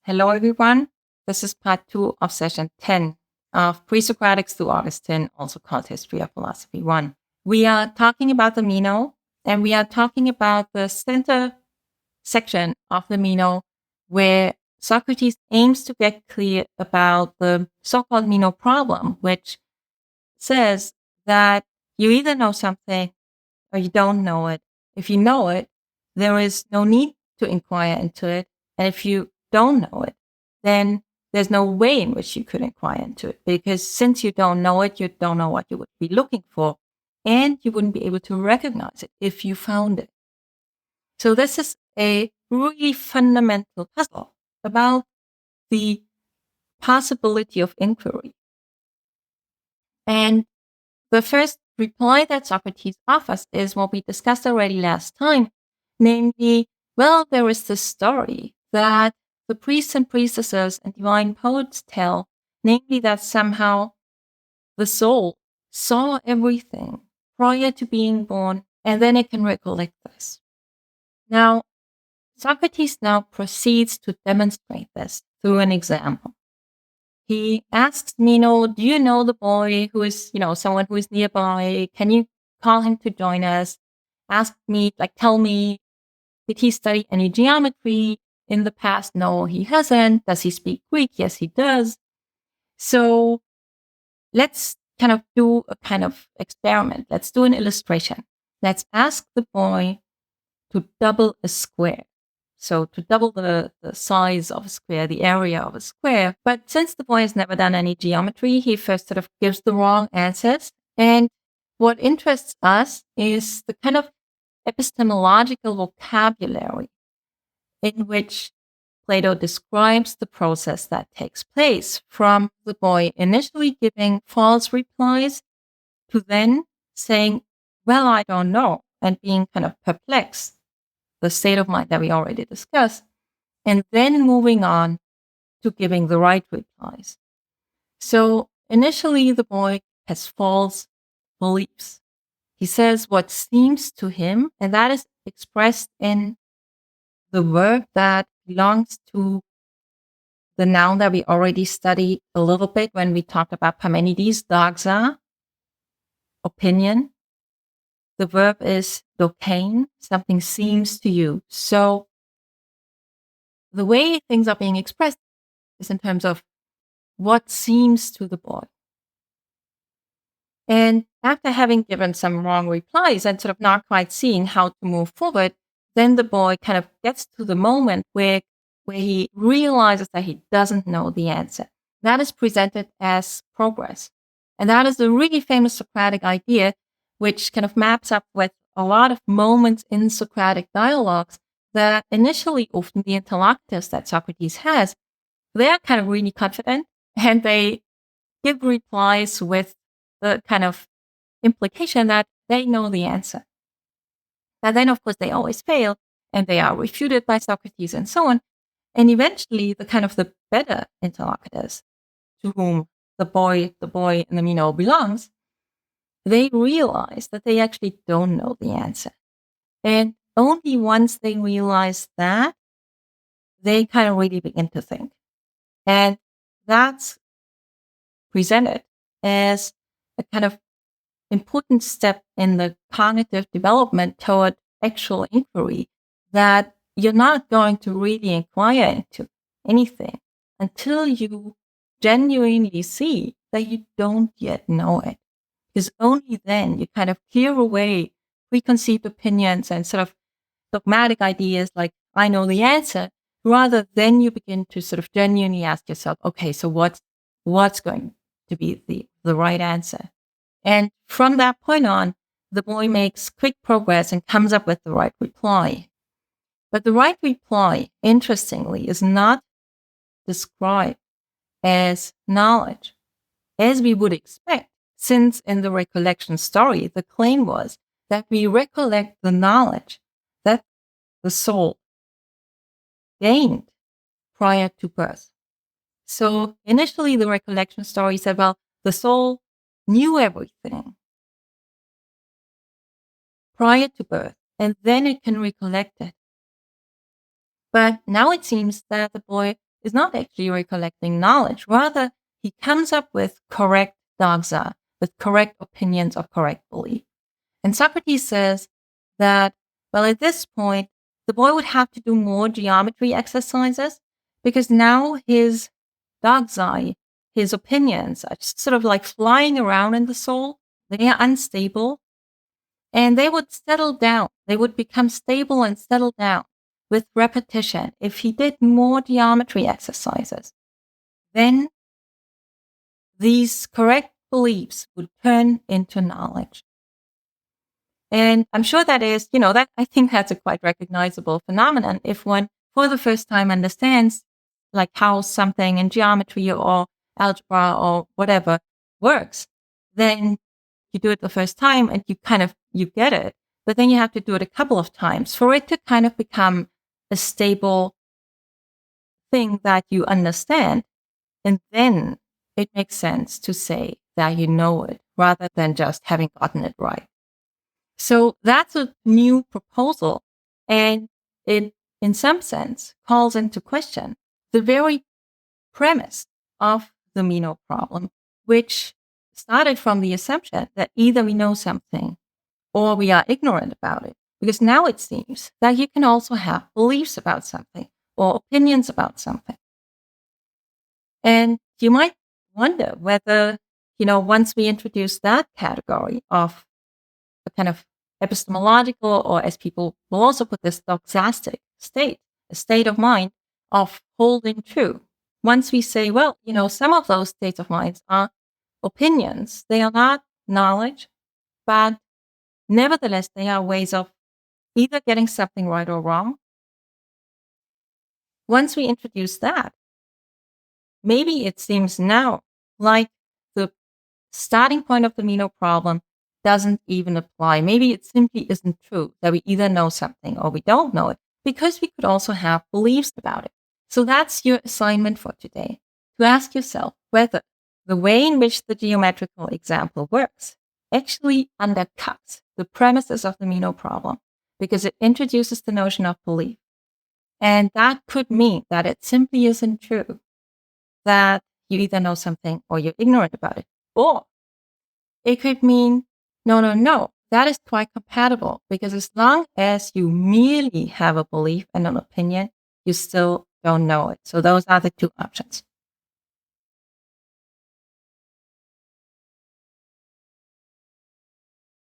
Hello, everyone. This is part 2 of session 10 of Pre-Socratics to Augustine, also called History of Philosophy 1. We are talking about the Meno, and we are talking about the center section of the Meno, where Socrates aims to get clear about the so-called Meno Problem, which says that you either know something or you don't know it. If you know it, there is no need to inquire into it. And if you don't know it, then there's no way in which you could inquire into it. Because since you don't know it, you don't know what you would be looking for. And you wouldn't be able to recognize it if you found it. So this is a really fundamental puzzle about the possibility of inquiry. And the first reply that Socrates offers is what we discussed already last time, namely, well, there is this story that the priests and priestesses and divine poets tell, namely that somehow the soul saw everything prior to being born, and then it can recollect this. Now, Socrates now proceeds to demonstrate this through an example. He asks Meno, do you know the boy who is, someone who is nearby? Can you call him to join us? Tell me, did he study any geometry in the past? No, he hasn't. Does he speak Greek? Yes, he does. So let's kind of do a kind of experiment. Let's do an illustration. Let's ask the boy to double a square. So to double the size of a square, the area of a square. But since the boy has never done any geometry, he first sort of gives the wrong answers. And what interests us is the kind of epistemological vocabulary in which Plato describes the process that takes place from the boy initially giving false replies to then saying, well, I don't know, and being kind of perplexed, the state of mind that we already discussed, and then moving on to giving the right replies. So initially, the boy has false beliefs. He says what seems to him, and that is expressed in the verb that belongs to the noun that we already studied a little bit when we talked about Parmenides, Doxa, opinion. The verb is dokein, something seems to you. So the way things are being expressed is in terms of what seems to the boy. And after having given some wrong replies and sort of not quite seeing how to move forward, then the boy kind of gets to the moment where he realizes that he doesn't know the answer. That is presented as progress. And that is a really famous Socratic idea, which kind of maps up with a lot of moments in Socratic dialogues that initially often the interlocutors that Socrates has, they're kind of really confident and they give replies with the kind of implication that they know the answer. And then, of course, they always fail and they are refuted by Socrates and so on. And eventually, the better interlocutors to whom the boy in the Meno belongs, they realize that they actually don't know the answer. And only once they realize that, they kind of really begin to think. And that's presented as a kind of important step in the cognitive development toward actual inquiry, that you're not going to really inquire into anything until you genuinely see that you don't yet know it. Because only then you kind of clear away preconceived opinions and sort of dogmatic ideas like, I know the answer, rather then you begin to sort of genuinely ask yourself, okay, so what's going to be the right answer? And from that point on, the boy makes quick progress and comes up with the right reply. But the right reply, interestingly, is not described as knowledge, as we would expect, since in the recollection story, the claim was that we recollect the knowledge that the soul gained prior to birth. So initially, the recollection story said, well, the soul knew everything prior to birth, and then it can recollect it. But now it seems that the boy is not actually recollecting knowledge. Rather, he comes up with correct doxa, with correct opinions or correct belief. And Socrates says that, well, at this point, the boy would have to do more geometry exercises because now his doxa, his opinions, are just sort of like flying around in the soul. They are unstable. And they would settle down. They would become stable and settle down with repetition if he did more geometry exercises. Then these correct beliefs would turn into knowledge. And I'm sure that is, that I think that's a quite recognizable phenomenon. If one for the first time understands like how something in geometry or algebra or whatever works, then you do it the first time and you get it. But then you have to do it a couple of times for it to kind of become a stable thing that you understand. And then it makes sense to say that you know it rather than just having gotten it right. So that's a new proposal. And it, in some sense, calls into question the very premise of the Meno problem, which started from the assumption that either we know something or we are ignorant about it. Because now it seems that you can also have beliefs about something or opinions about something. And you might wonder whether, once we introduce that category of a kind of epistemological, or as people will also put this, doxastic state, a state of mind of holding true. Once we say, well, some of those states of mind are opinions, they are not knowledge, but nevertheless, they are ways of either getting something right or wrong. Once we introduce that, maybe it seems now like the starting point of the Meno problem doesn't even apply. Maybe it simply isn't true that we either know something or we don't know it, because we could also have beliefs about it. So that's your assignment for today, to ask yourself whether the way in which the geometrical example works actually undercuts the premises of the Meno problem, because it introduces the notion of belief. And that could mean that it simply isn't true that you either know something or you're ignorant about it. Or it could mean, no, that is quite compatible, because as long as you merely have a belief and an opinion, you still don't know it. So those are the two options.